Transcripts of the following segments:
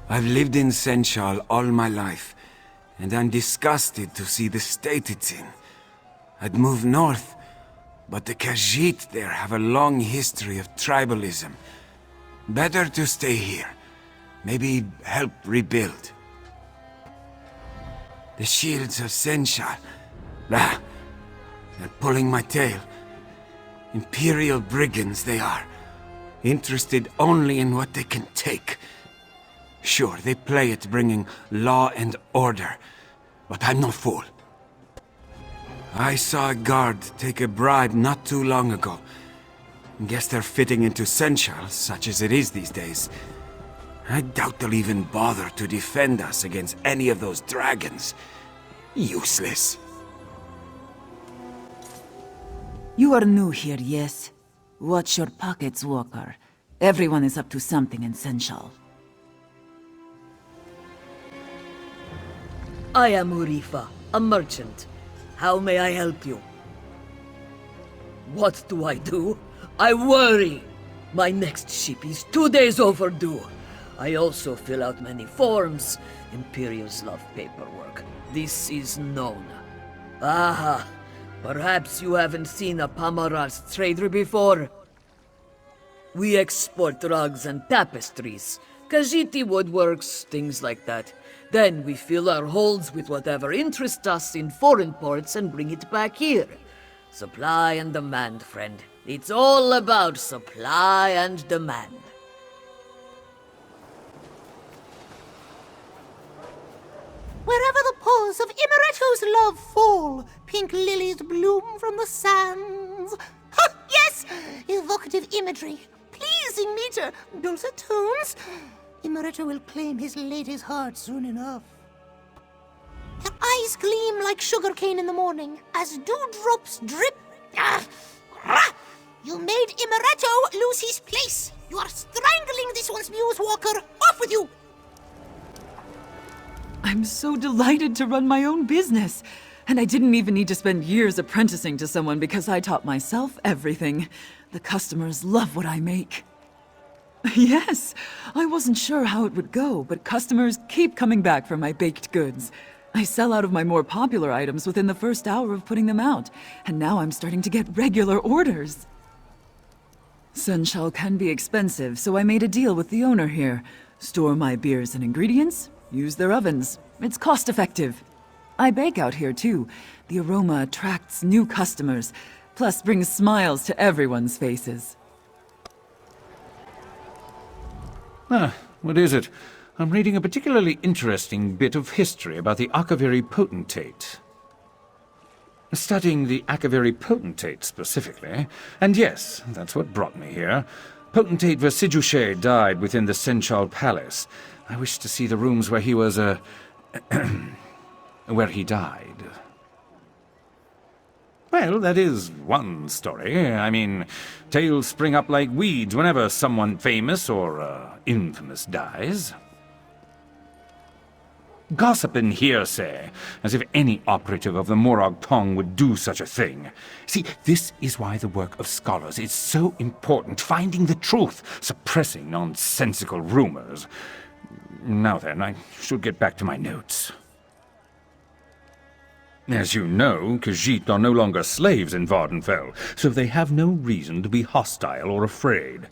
I've lived in Senchal all my life, and I'm disgusted to see the state it's in. I'd move north, but the Khajiit there have a long history of tribalism. Better to stay here. Maybe help rebuild. The shields of Senchal. They're pulling my tail. Imperial brigands they are. Interested only in what they can take. Sure, they play at bringing law and order, but I'm no fool. I saw a guard take a bribe not too long ago. Guess they're fitting into Senchal, such as it is these days. I doubt they'll even bother to defend us against any of those dragons. Useless. You are new here, yes? Watch your pockets, Walker. Everyone is up to something in Senchal. I am Urifa, a merchant. How may I help you? What do? I worry! My next ship is 2 days overdue. I also fill out many forms. Imperials love paperwork. This is known. Aha! Perhaps you haven't seen a Pamaral's trader before. We export rugs and tapestries, Khajiiti woodworks, things like that. Then we fill our holds with whatever interests us in foreign ports and bring it back here. Supply and demand, friend. It's all about supply and demand. Wherever the paws of Imereto's love fall, pink lilies bloom from the sands. Ha! Yes! Evocative imagery, pleasing meter, dulcet tones. Imereto will claim his lady's heart soon enough. Her eyes gleam like sugarcane in the morning, as dewdrops drip. You made Imereto lose his place. You are strangling this one's muse, Walker. Off with you! I'm so delighted to run my own business. And I didn't even need to spend years apprenticing to someone because I taught myself everything. The customers love what I make. Yes, I wasn't sure how it would go, but customers keep coming back for my baked goods. I sell out of my more popular items within the first hour of putting them out, and now I'm starting to get regular orders. Senchal can be expensive, so I made a deal with the owner here. Store my beers and ingredients, use their ovens. It's cost-effective. I bake out here too. The aroma attracts new customers, plus brings smiles to everyone's faces. What is it? I'm reading a particularly interesting bit of history about the Akaviri potentate. Studying the Akaviri potentate specifically, and yes, that's what brought me here. Potentate Feziya-ko died within the Senchal Palace. I wish to see the rooms where he was, where he died. Well, that is one story. I mean, tales spring up like weeds whenever someone famous or infamous dies. Gossip and hearsay, as if any operative of the Morag Tong would do such a thing. See, this is why the work of scholars is so important, finding the truth, suppressing nonsensical rumors. Now then, I should get back to my notes. As you know, Khajiit are no longer slaves in Vardenfell, so they have no reason to be hostile or afraid.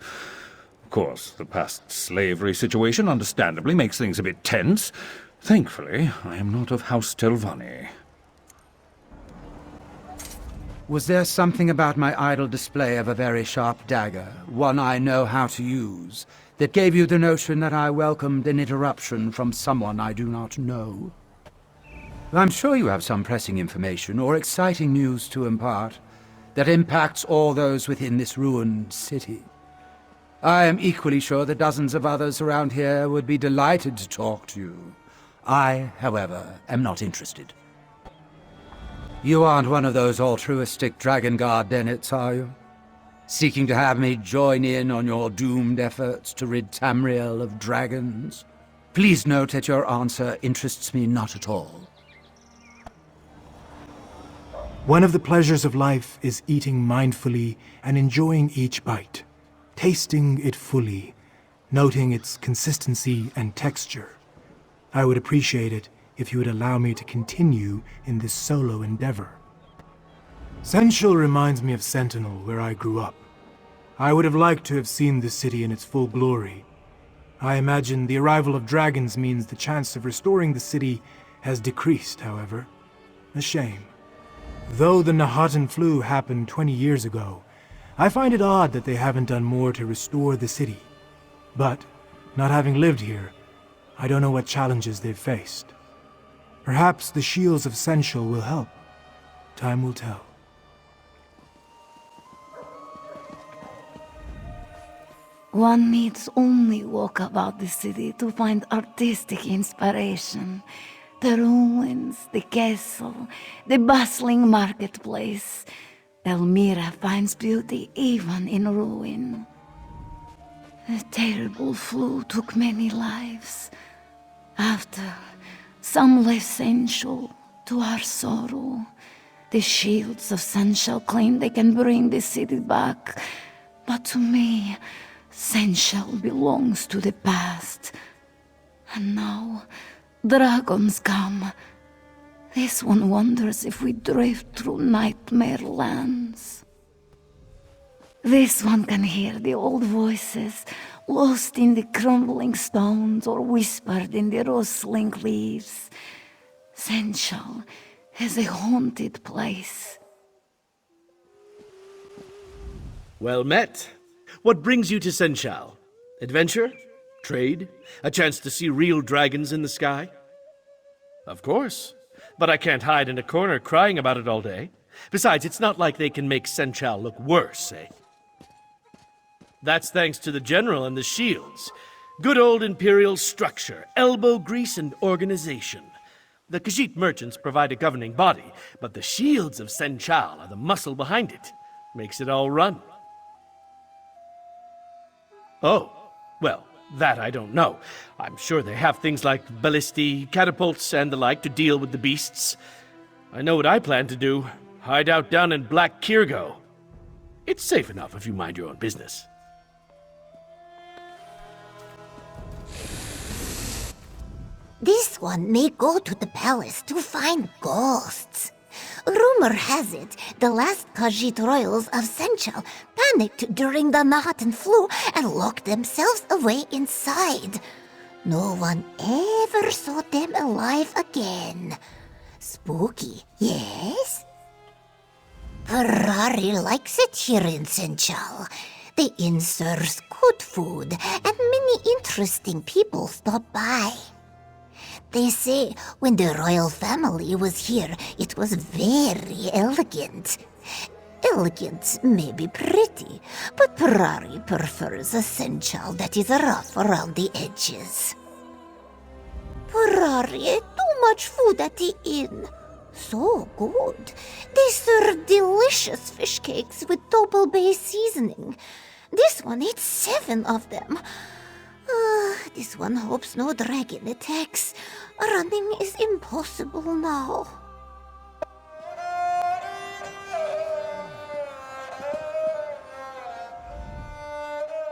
Of course, the past slavery situation understandably makes things a bit tense. Thankfully, I am not of House Telvanni. Was there something about my idle display of a very sharp dagger, one I know how to use, that gave you the notion that I welcomed an interruption from someone I do not know? I'm sure you have some pressing information or exciting news to impart that impacts all those within this ruined city. I am equally sure that dozens of others around here would be delighted to talk to you. I, however, am not interested. You aren't one of those altruistic Dragon Guard Dennets, are you? Seeking to have me join in on your doomed efforts to rid Tamriel of dragons? Please note that your answer interests me not at all. One of the pleasures of life is eating mindfully and enjoying each bite, tasting it fully, noting its consistency and texture. I would appreciate it if you would allow me to continue in this solo endeavor. Senshal reminds me of Sentinel, where I grew up. I would have liked to have seen this city in its full glory. I imagine the arrival of dragons means the chance of restoring the city has decreased, however. A shame. Though the Nahatan flu happened 20 years ago, I find it odd that they haven't done more to restore the city. But, not having lived here, I don't know what challenges they've faced. Perhaps the shields of Senshal will help. Time will tell. One needs only walk about the city to find artistic inspiration. The ruins, the castle, the bustling marketplace. Elmira finds beauty even in ruin. The terrible flu took many lives. After, some left Senshal, to our sorrow. The shields of Senshal claim they can bring the city back. But to me, Senshal belongs to the past. And now, dragons come. This one wonders if we drift through nightmare lands. This one can hear the old voices, lost in the crumbling stones or whispered in the rustling leaves. Senshal is a haunted place. Well met. What brings you to Senshal? Adventure? Trade? A chance to see real dragons in the sky? Of course. But I can't hide in a corner crying about it all day. Besides, it's not like they can make Senshal look worse, eh? That's thanks to the general and the shields. Good old imperial structure, elbow grease and organization. The Khajiit merchants provide a governing body, but the shields of Senshal are the muscle behind it. Makes it all run. Oh, well, that I don't know. I'm sure they have things like ballistae, catapults, and the like to deal with the beasts. I know what I plan to do. Hide out down in Black Kirgo. It's safe enough if you mind your own business. This one may go to the palace to find ghosts. Rumor has it the last Khajiit royals of Senshal panicked during the Nahatan flu and locked themselves away inside. No one ever saw them alive again. Spooky, yes? Ferrari likes it here in Senshal. The inn serves good food, and many interesting people stop by. They say when the royal family was here, it was very elegant. Elegant may be pretty, but Ferrari prefers a Senshal that is rough around the edges. Ferrari ate too much food at the inn. So good. They serve delicious fish cakes with double bay seasoning. This one ate 7 of them. This one hopes no dragon attacks. Running is impossible now.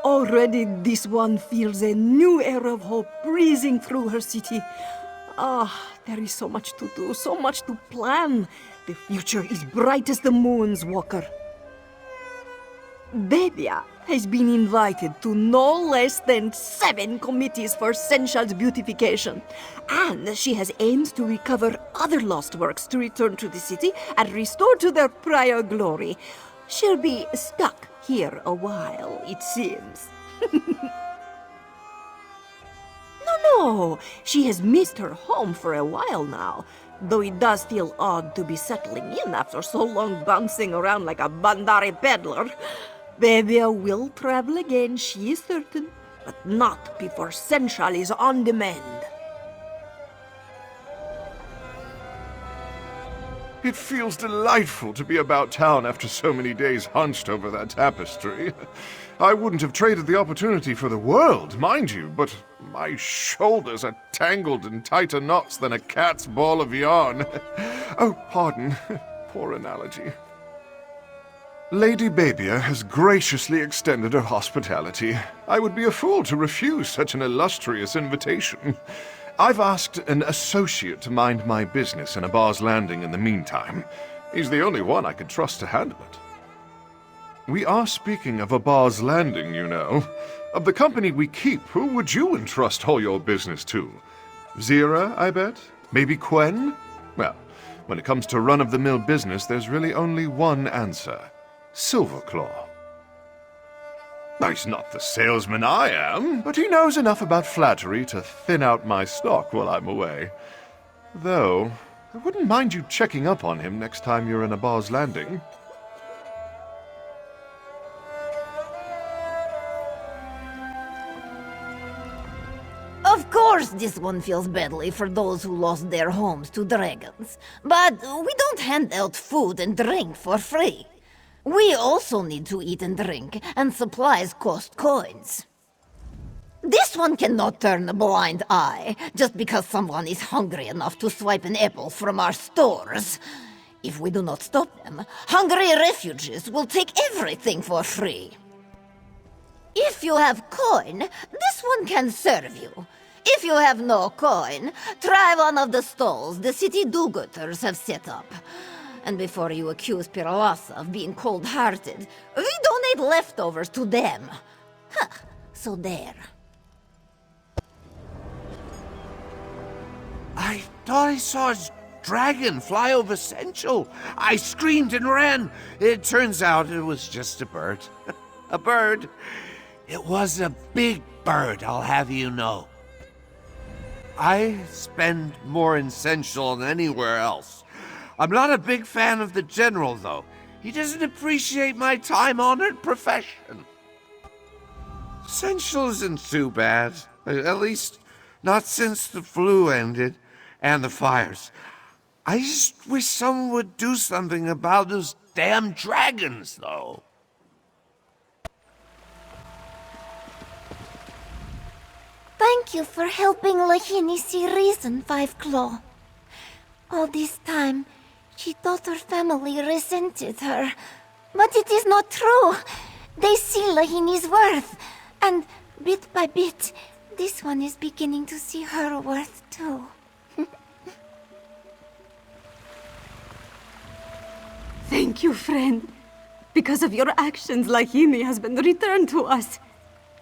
Already this one feels a new air of hope breezing through her city. There is so much to do, so much to plan. The future is bright as the moon's walker. Bebia has been invited to no less than 7 committees for Senshal's beautification. And she has aimed to recover other lost works to return to the city and restore to their prior glory. She'll be stuck here a while, it seems. No, she has missed her home for a while now, though it does feel odd to be settling in after so long bouncing around like a Bandari peddler. Bebia will travel again, she is certain, but not before Senshal is on demand. It feels delightful to be about town after so many days hunched over that tapestry. I wouldn't have traded the opportunity for the world, mind you, but my shoulders are tangled in tighter knots than a cat's ball of yarn. Oh, pardon. Poor analogy. Lady Babia has graciously extended her hospitality. I would be a fool to refuse such an illustrious invitation. I've asked an associate to mind my business in Abar's Landing in the meantime. He's the only one I could trust to handle it. We are speaking of Abar's Landing, you know. Of the company we keep, who would you entrust all your business to? Zira, I bet? Maybe Quen? Well, when it comes to run-of-the-mill business, there's really only one answer. Silverclaw. He's not the salesman I am, but he knows enough about flattery to thin out my stock while I'm away. Though, I wouldn't mind you checking up on him next time you're in Abar's Landing. Of course this one feels badly for those who lost their homes to dragons. But we don't hand out food and drink for free. We also need to eat and drink, and supplies cost coins. This one cannot turn a blind eye, just because someone is hungry enough to swipe an apple from our stores. If we do not stop them, hungry refugees will take everything for free. If you have coin, this one can serve you. If you have no coin, try one of the stalls the city do-gooders have set up. And before you accuse Piralasa of being cold-hearted, we donate leftovers to them. Huh, so there. I thought I saw a dragon fly over Central. I screamed and ran. It turns out it was just a bird. A bird. It was a big bird, I'll have you know. I spend more in Central than anywhere else. I'm not a big fan of the General, though. He doesn't appreciate my time-honored profession. Central isn't too bad. At least, not since the flu ended, and the fires. I just wish someone would do something about those damn dragons, though. Thank you for helping Lahini see reason, Five Claw. All this time, she thought her family resented her. But it is not true. They see Lahini's worth. And bit by bit, this one is beginning to see her worth too. Thank you, friend. Because of your actions, Lahini has been returned to us.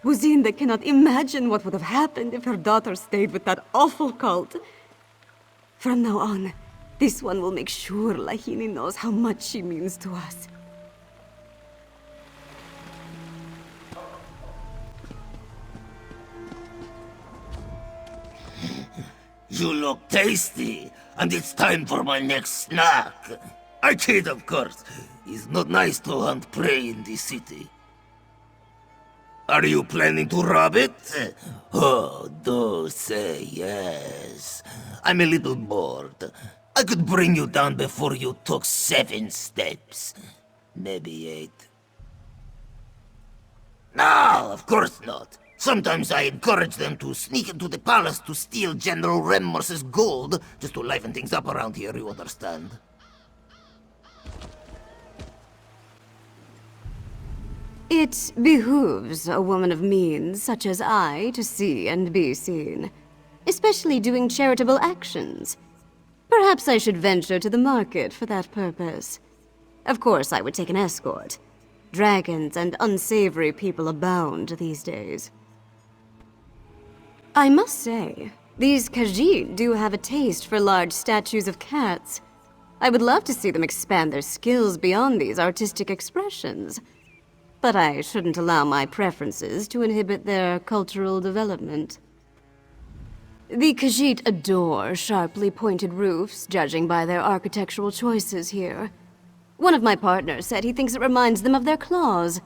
Uzinda cannot imagine what would have happened if her daughter stayed with that awful cult. From now on, this one will make sure Lahini knows how much she means to us. You look tasty, and it's time for my next snack. I kid, of course. It's not nice to hunt prey in this city. Are you planning to rob it? Oh, do say yes. I'm a little bored. I could bring you down before you took 7 steps. Maybe 8. No, of course not. Sometimes I encourage them to sneak into the palace to steal General Remmors's gold, just to liven things up around here, you understand? It behooves a woman of means such as I to see and be seen, especially doing charitable actions. Perhaps I should venture to the market for that purpose. Of course, I would take an escort. Dragons and unsavory people abound these days. I must say, these Khajiit do have a taste for large statues of cats. I would love to see them expand their skills beyond these artistic expressions. But I shouldn't allow my preferences to inhibit their cultural development. The Khajiit adore sharply pointed roofs, judging by their architectural choices here. One of my partners said he thinks it reminds them of their claws.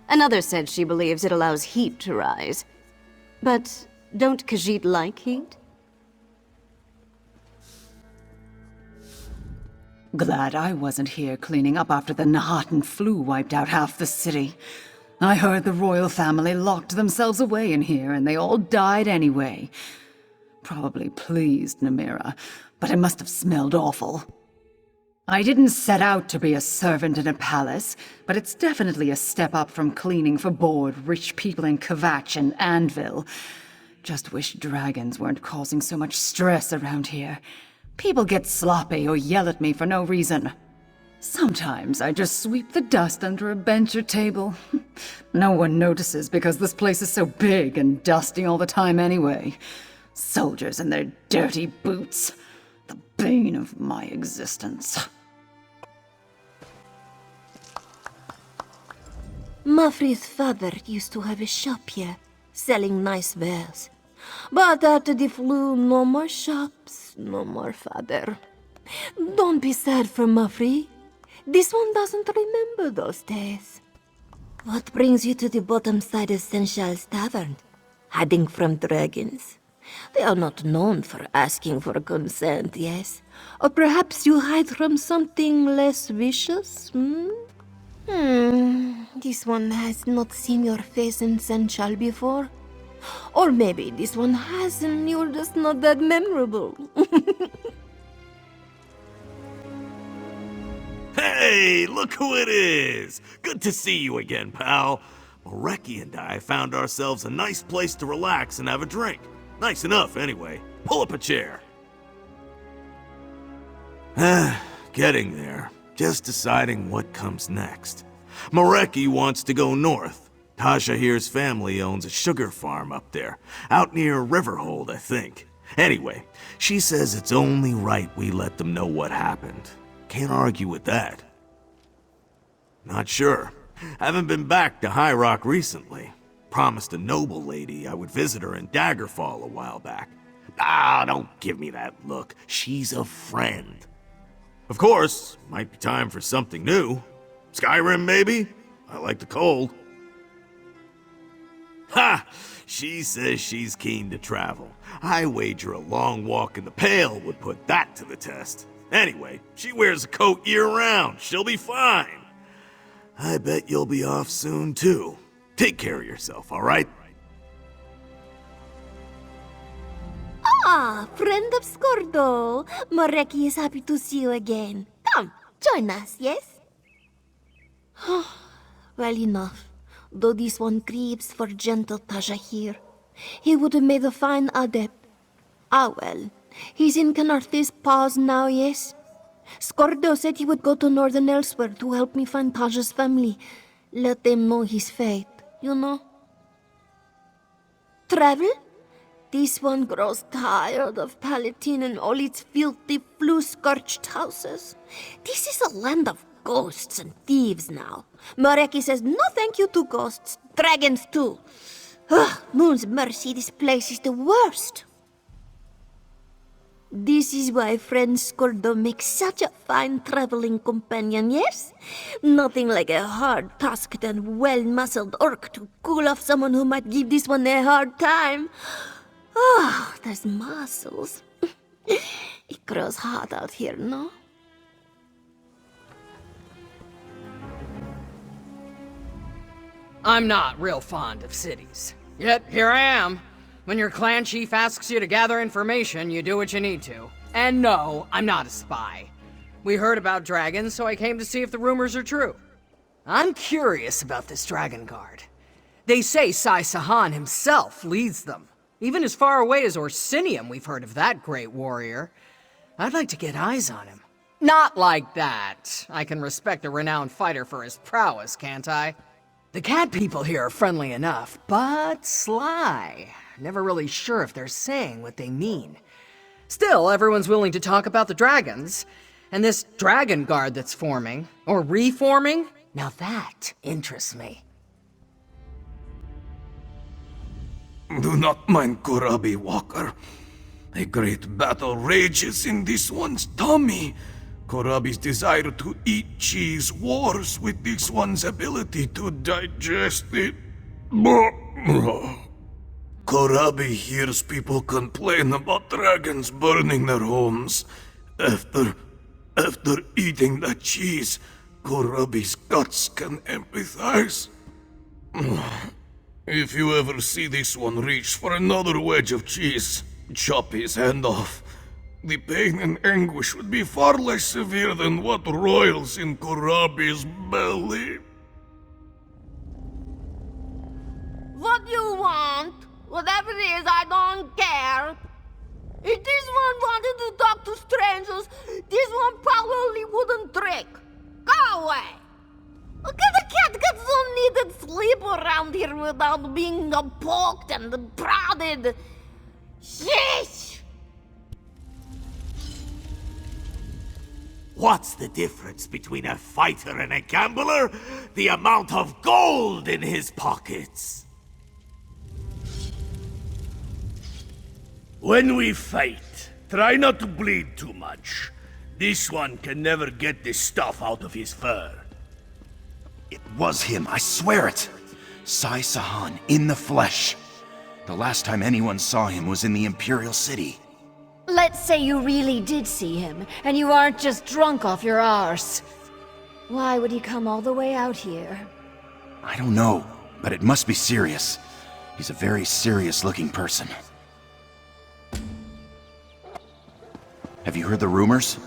Another said she believes it allows heat to rise. But don't Khajiit like heat? Glad I wasn't here cleaning up after the Nahatan flu wiped out half the city. I heard the royal family locked themselves away in here and they all died anyway. Probably pleased, Namira, but it must have smelled awful. I didn't set out to be a servant in a palace, but it's definitely a step up from cleaning for bored rich people in Kvatch and Anvil. Just wish dragons weren't causing so much stress around here. People get sloppy or yell at me for no reason. Sometimes I just sweep the dust under a bench or table. No one notices because this place is so big and dusty all the time anyway. Soldiers and their dirty boots. The bane of my existence. Mafri's father used to have a shop here, selling nice wares. But after the flu, no more shops, no more father. Don't be sad for Mafri. This one doesn't remember those days. What brings you to the bottom side of Senshal's tavern? Hiding from dragons? They are not known for asking for consent, yes? Or perhaps you hide from something less vicious, This one has not seen your face in Senshal before. Or maybe this one has and you're just not that memorable. Hey, look who it is! Good to see you again, pal. Moreki and I found ourselves a nice place to relax and have a drink. Nice enough, anyway. Pull up a chair. Getting there. Just deciding what comes next. Moreki wants to go north. Tasha here's family owns a sugar farm up there, out near Riverhold, I think. Anyway, she says it's only right we let them know what happened. Can't argue with that. Not sure. Haven't been back to High Rock recently. Promised a noble lady I would visit her in Daggerfall a while back. Ah, don't give me that look. She's a friend. Of course, might be time for something new. Skyrim, maybe? I like the cold. Ha! She says she's keen to travel. I wager a long walk in the Pale would put that to the test. Anyway, she wears a coat year-round. She'll be fine. I bet you'll be off soon, too. Take care of yourself, all right? Ah, friend of Skordo. Moreki is happy to see you again. Come, join us, yes? Well enough. Though this one grieves for gentle Tasha here. He would have made a fine adept. Ah well, he's in Canarthe's paws now, yes? Skordo said he would go to northern Elsweyr to help me find Tasha's family. Let them know his fate, you know? Travel? This one grows tired of Palatine and all its filthy, flu-scorched houses. This is a land of ghosts and thieves now. Moreki says no thank you to ghosts. Dragons too. Ugh, Moon's mercy, this place is the worst. This is why friend Skordo makes such a fine traveling companion, yes? Nothing like a hard-tasked and well-muscled orc to cool off someone who might give this one a hard time. Oh, there's muscles. It grows hot out here, no? I'm not real fond of cities. Yet, here I am. When your clan chief asks you to gather information, you do what you need to. And no, I'm not a spy. We heard about dragons, so I came to see if the rumors are true. I'm curious about this dragon guard. They say Sai Sahan himself leads them. Even as far away as Orsinium, we've heard of that great warrior. I'd like to get eyes on him. Not like that. I can respect a renowned fighter for his prowess, can't I? The cat people here are friendly enough, but sly. Never really sure if they're saying what they mean. Still, everyone's willing to talk about the dragons. And this dragon guard that's forming, or reforming, now that interests me. Do not mind Kurabi, Walker. A great battle rages in this one's tummy. Kurabi's desire to eat cheese wars with this one's ability to digest it. Kurabi hears people complain about dragons burning their homes. After eating that cheese, Kurabi's guts can empathize. If you ever see this one reach for another wedge of cheese, chop his hand off. the pain and anguish would be far less severe than what roils in Kurabi's belly. What do you want? Whatever it is, I don't care. If this one wanted to talk to strangers, this one probably wouldn't trick. Go away! Okay, the cat gets some needed sleep around here without being poked and prodded. Sheesh! What's the difference between a fighter and a gambler? The amount of gold in his pockets. When we fight, try not to bleed too much. This one can never get this stuff out of his fur. It was him, I swear it. Sai Sahan, in the flesh. The last time anyone saw him was in the Imperial City. Let's say you really did see him, and you aren't just drunk off your arse. Why would he come all the way out here? I don't know, but it must be serious. He's a very serious-looking person. Have you heard the rumors?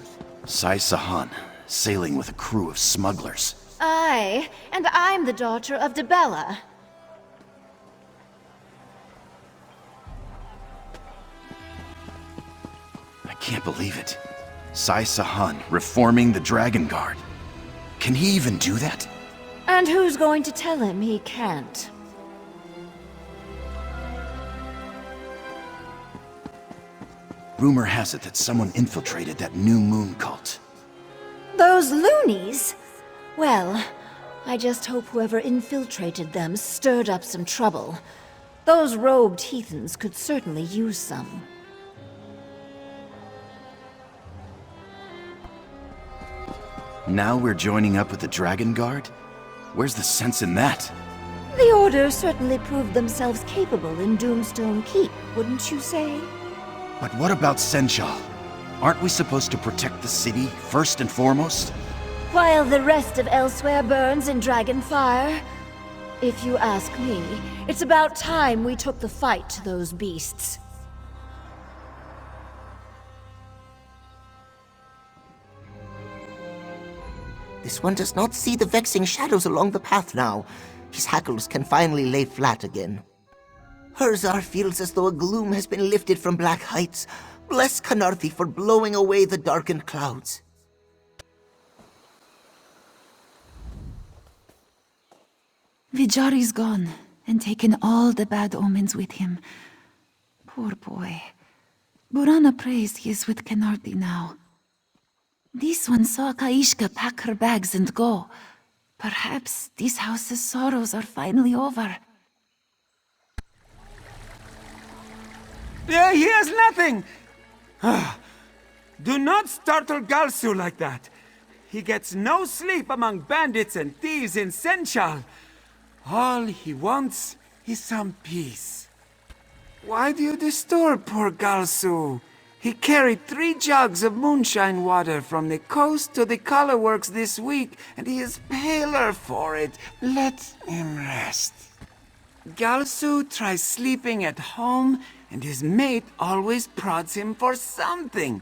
Sai Sahan, sailing with a crew of smugglers. Aye, and I'm the daughter of Debella. I can't believe it. Sai Sahan, reforming the Dragon Guard. Can he even do that? And who's going to tell him he can't? Rumor has it that someone infiltrated that New Moon cult. Those loonies? Well, I just hope whoever infiltrated them stirred up some trouble. Those robed heathens could certainly use some. Now we're joining up with the Dragon Guard? Where's the sense in that? The Order certainly proved themselves capable in Doomstone Keep, wouldn't you say? But what about Senshal? Aren't we supposed to protect the city first and foremost? While the rest of Elsweyr burns in Dragonfire? If you ask me, it's about time we took the fight to those beasts. This one does not see the vexing shadows along the path now. His hackles can finally lay flat again. Herzar feels as though a gloom has been lifted from Black Heights. Bless Canarthi for blowing away the darkened clouds. Vijari's gone, and taken all the bad omens with him. Poor boy. Burana prays he is with Canarthi now. This one saw Kaishka pack her bags and go. Perhaps this house's sorrows are finally over. Yeah, he has nothing! Do not startle Galsu like that. He gets no sleep among bandits and thieves in Senshal. All he wants is some peace. Why do you disturb poor Galsu? He carried 3 jugs of moonshine water from the coast to the colorworks this week, and he is paler for it. Let him rest. Galsu tries sleeping at home, and his mate always prods him for something.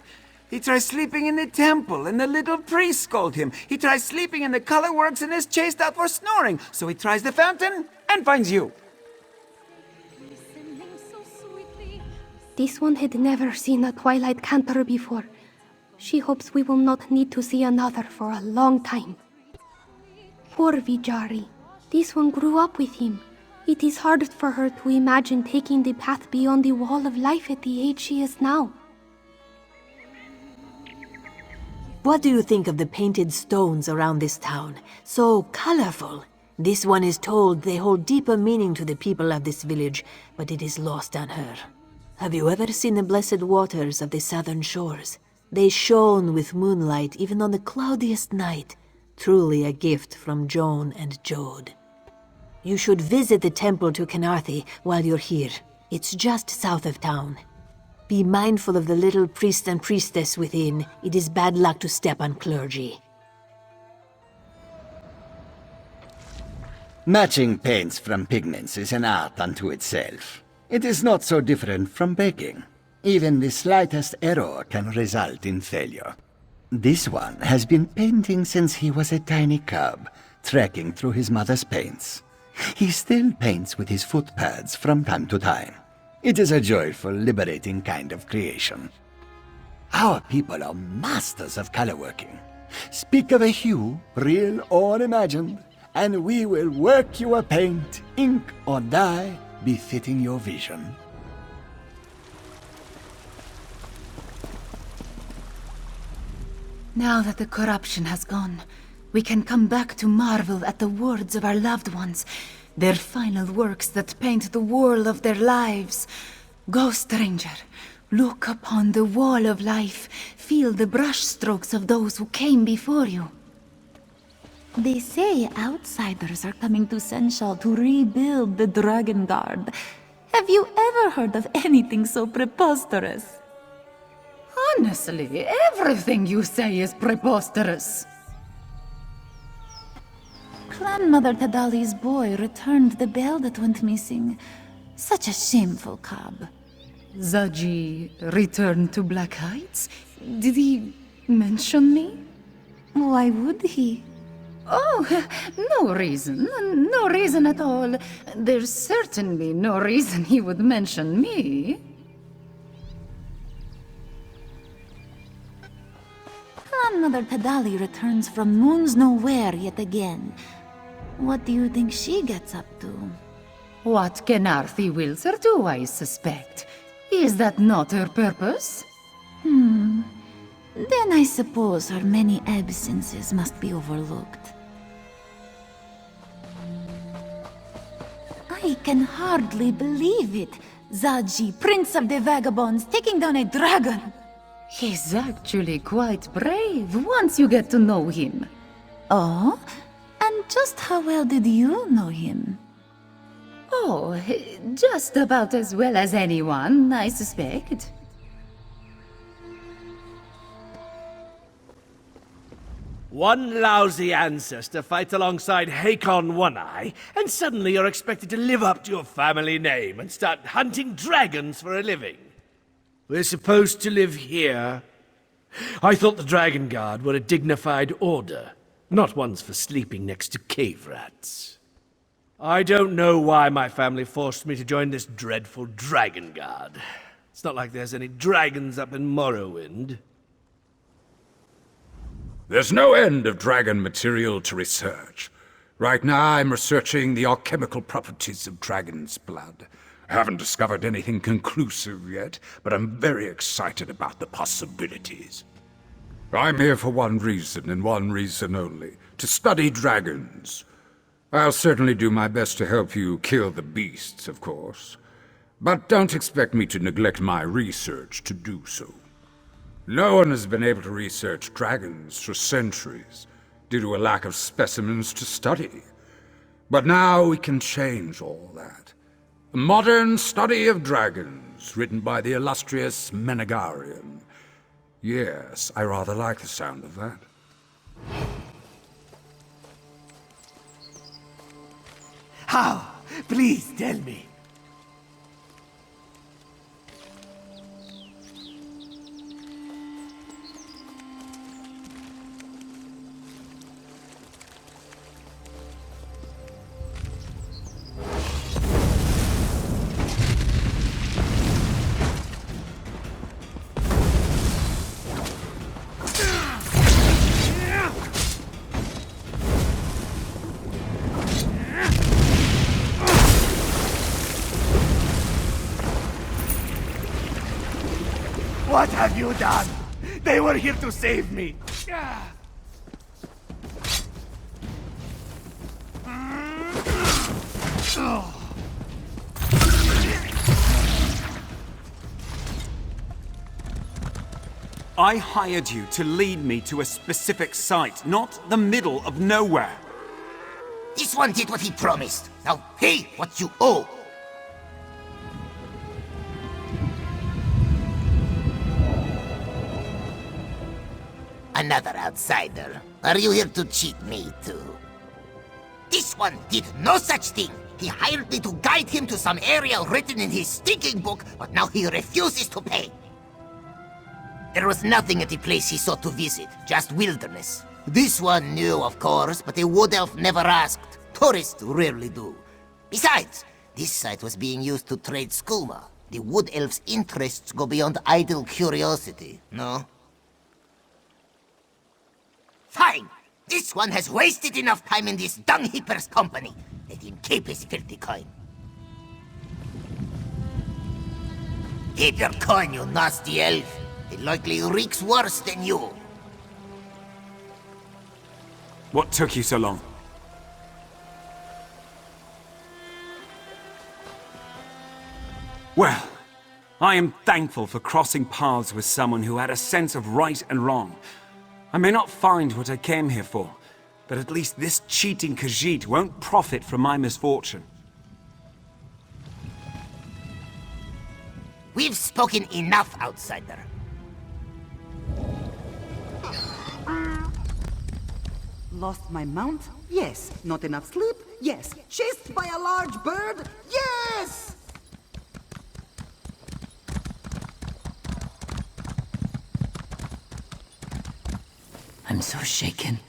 He tries sleeping in the temple, and the little priest scold him. He tries sleeping in the colorworks and is chased out for snoring. So he tries the fountain and finds you. This one had never seen a Twilight Cantor before. She hopes we will not need to see another for a long time. Poor Vijari. This one grew up with him. It is hard for her to imagine taking the path beyond the wall of life at the age she is now. What do you think of the painted stones around this town? So colorful. This one is told they hold deeper meaning to the people of this village, but it is lost on her. Have you ever seen the blessed waters of the southern shores? They shone with moonlight even on the cloudiest night. Truly a gift from Joan and Jode. You should visit the temple to Canarthi while you're here. It's just south of town. Be mindful of the little priest and priestess within. It is bad luck to step on clergy. Matching paints from pigments is an art unto itself. It is not so different from baking. Even the slightest error can result in failure. This one has been painting since he was a tiny cub, trekking through his mother's paints. He still paints with his footpads from time to time. It is a joyful, liberating kind of creation. Our people are masters of color working. Speak of a hue, real or imagined, and we will work you a paint, ink, or dye befitting your vision. Now that the corruption has gone, we can come back to marvel at the words of our loved ones, their final works that paint the world of their lives. Go, stranger, look upon the wall of life, feel the brushstrokes of those who came before you. They say outsiders are coming to Senshal to rebuild the Dragon Guard. Have you ever heard of anything so preposterous? Honestly, everything you say is preposterous. Grandmother Tadali's boy returned the bell that went missing. Such a shameful cub. Zaji returned to Black Heights? Did he mention me? Why would he? Oh, no reason. No reason at all. There's certainly no reason he would mention me. Grandmother Tadali returns from moons nowhere yet again. What do you think she gets up to? What can Arthi Wilser do, I suspect? Is that not her purpose? Then I suppose her many absences must be overlooked. I can hardly believe it. Zaji, Prince of the Vagabonds, taking down a dragon. He's actually quite brave once you get to know him. Oh? And just how well did you know him? Oh, just about as well as anyone, I suspect. One lousy ancestor fights alongside Hakon One-Eye, and suddenly you're expected to live up to your family name and start hunting dragons for a living. We're supposed to live here. I thought the Dragon Guard were a dignified order, not ones for sleeping next to cave rats. I don't know why my family forced me to join this dreadful Dragon Guard. It's not like there's any dragons up in Morrowind. There's no end of dragon material to research. Right now I'm researching the alchemical properties of dragon's blood. I haven't discovered anything conclusive yet, but I'm very excited about the possibilities. I'm here for one reason, and one reason only: to study dragons. I'll certainly do my best to help you kill the beasts, of course. But don't expect me to neglect my research to do so. No one has been able to research dragons for centuries, due to a lack of specimens to study. But now we can change all that. A modern study of dragons, written by the illustrious Menegarian. Yes, I rather like the sound of that. How? Please tell me. What have you done? They were here to save me. I hired you to lead me to a specific site, not the middle of nowhere. This one did what he promised. Now pay what you owe. Another outsider. Are you here to cheat me too? This one did no such thing. He hired me to guide him to some area written in his stinking book, but now he refuses to pay. There was nothing at the place he sought to visit, just wilderness. This one knew, of course, but the wood elf never asked. Tourists rarely do. Besides, this site was being used to trade skooma. The wood elf's interests go beyond idle curiosity, no? Fine! This one has wasted enough time in this dung-heaper's company. Let him keep his filthy coin. Keep your coin, you nasty elf. It likely reeks worse than you. What took you so long? Well, I am thankful for crossing paths with someone who had a sense of right and wrong. I may not find what I came here for, but at least this cheating Khajiit won't profit from my misfortune. We've spoken enough, outsider. Lost my mount? Yes. Not enough sleep? Yes. Chased by a large bird? Yes! I'm so shaken.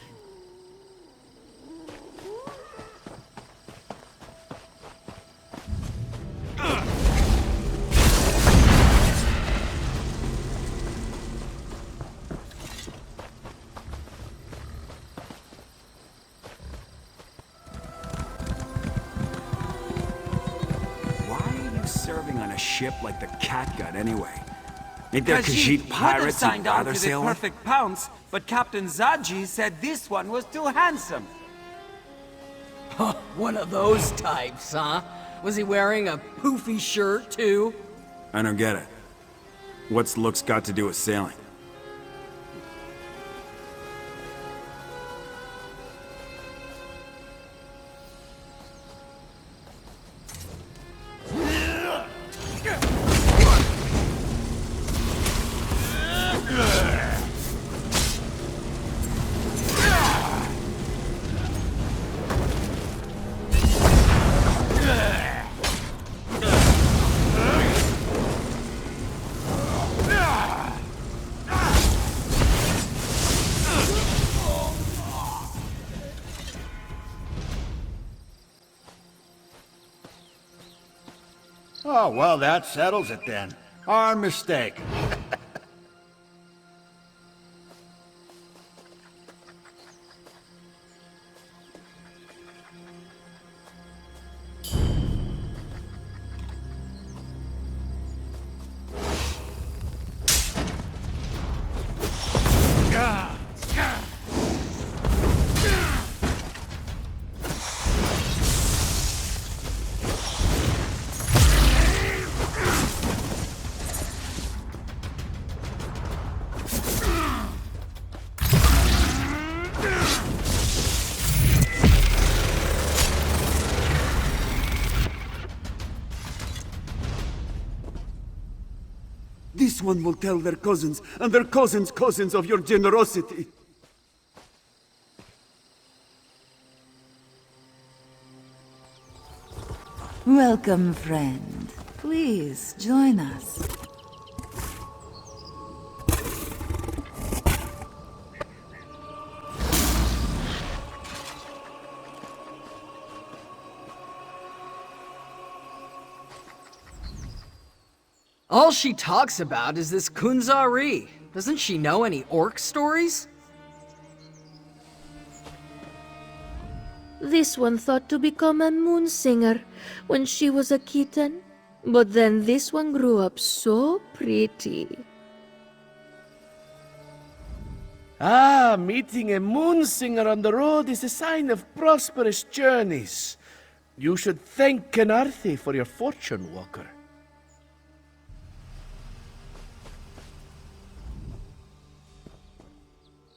Ship like the Catgut anyway. Ain't there Khajiit Khajiit pirates who'd signed on rather to the sail with? perfect pounce, but Captain Zadji said this one was too handsome. One of those types, huh? Was he wearing a poofy shirt, too? I don't get it. What's looks got to do with sailing? Oh, well, that settles it then. Our mistake. This one will tell their cousins, and their cousins' cousins of your generosity. Welcome, friend. Please, join us. All she talks about is this Kunzari. Doesn't she know any orc stories? This one thought to become a moon singer when she was a kitten, but then this one grew up so pretty. Ah, meeting a moon singer on the road is a sign of prosperous journeys. You should thank Kenarthi for your fortune, Walker.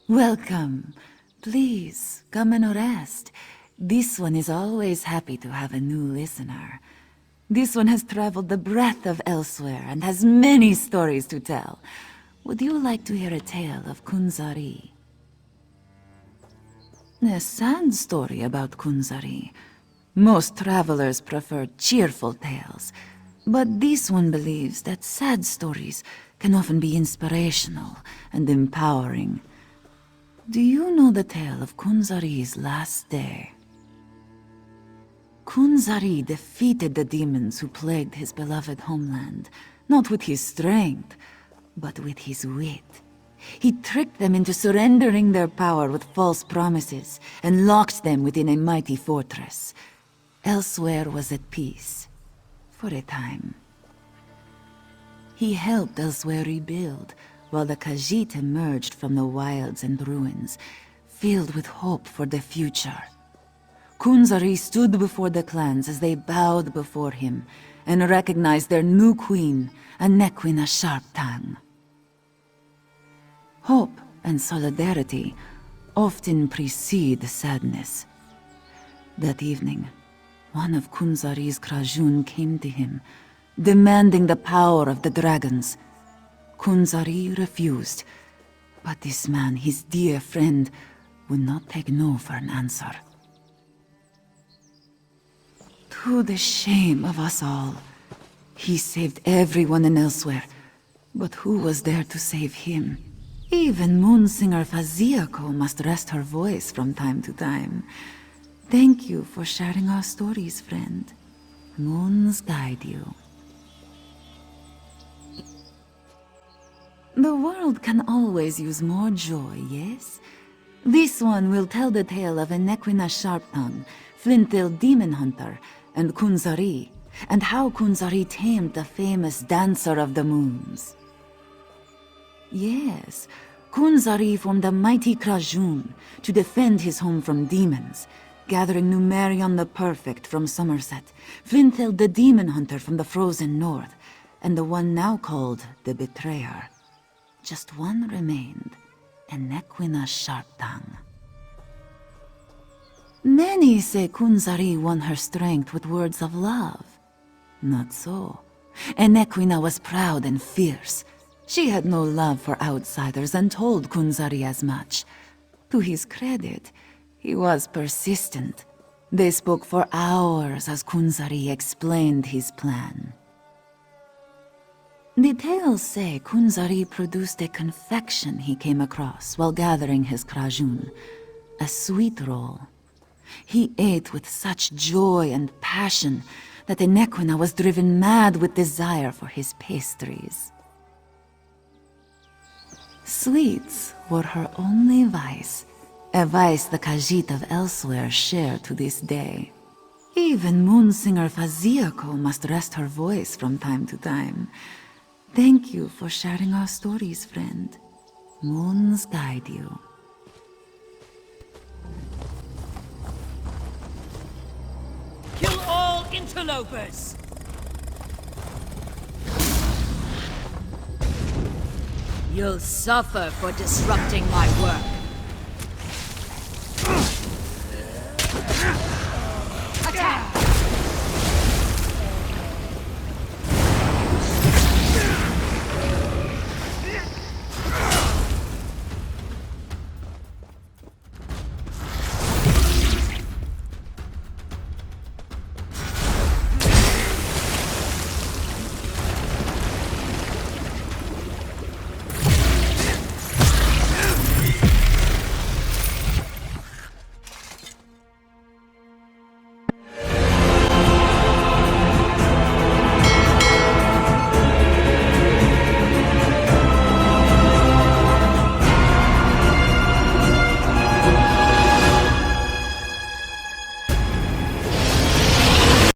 Welcome. Please, come and rest. This one is always happy to have a new listener. This one has traveled the breadth of Elsweyr and has many stories to tell. Would you like to hear a tale of Kunzari? A sad story about Kunzari. Most travelers prefer cheerful tales, but this one believes that sad stories can often be inspirational and empowering. Do you know the tale of Kunzari's last day? Kunzari defeated the demons who plagued his beloved homeland, not with his strength, but with his wit. He tricked them into surrendering their power with false promises and locked them within a mighty fortress. Elsweyr was at peace, for a time. He helped Elsweyr rebuild, while the Khajiit emerged from the wilds and ruins, filled with hope for the future. Kunzari stood before the clans as they bowed before him and recognized their new queen, Anequina Sharptongue. Hope and solidarity often precede sadness. That evening, one of Kunzari's Krajun came to him, demanding the power of the dragons. Kunzari refused, but this man, his dear friend, would not take no for an answer. To the shame of us all, he saved everyone in Elsweyr, but who was there to save him? Even Moonsinger Feziya-ko must rest her voice from time to time. Thank you for sharing our stories, friend. Moons guide you. The world can always use more joy, yes? This one will tell the tale of Anequina Sharptongue, Flint-tailed demon hunter, and Kunzari, and how Kunzari tamed the famous Dancer of the Moons. Yes, Kunzari formed a mighty Krajun to defend his home from demons, gathering Numerion the Perfect from Somerset, Flint-tailed the Demon Hunter from the frozen north, and the one now called the Betrayer. Just one remained, Anequina Sharptongue. Many say Kunzari won her strength with words of love. Not so. Anequina was proud and fierce. She had no love for outsiders and told Kunzari as much. To his credit, he was persistent. They spoke for hours as Kunzari explained his plan. The tales say Kunzari produced a confection he came across while gathering his Krajun, a sweet roll. He ate with such joy and passion that Anequina was driven mad with desire for his pastries. Sweets were her only vice, a vice the Khajiit of Elsweyr share to this day. Even Moonsinger Feziya-ko must rest her voice from time to time. Thank you for sharing our stories, friend. Moons guide you. Kill all interlopers! You'll suffer for disrupting my work.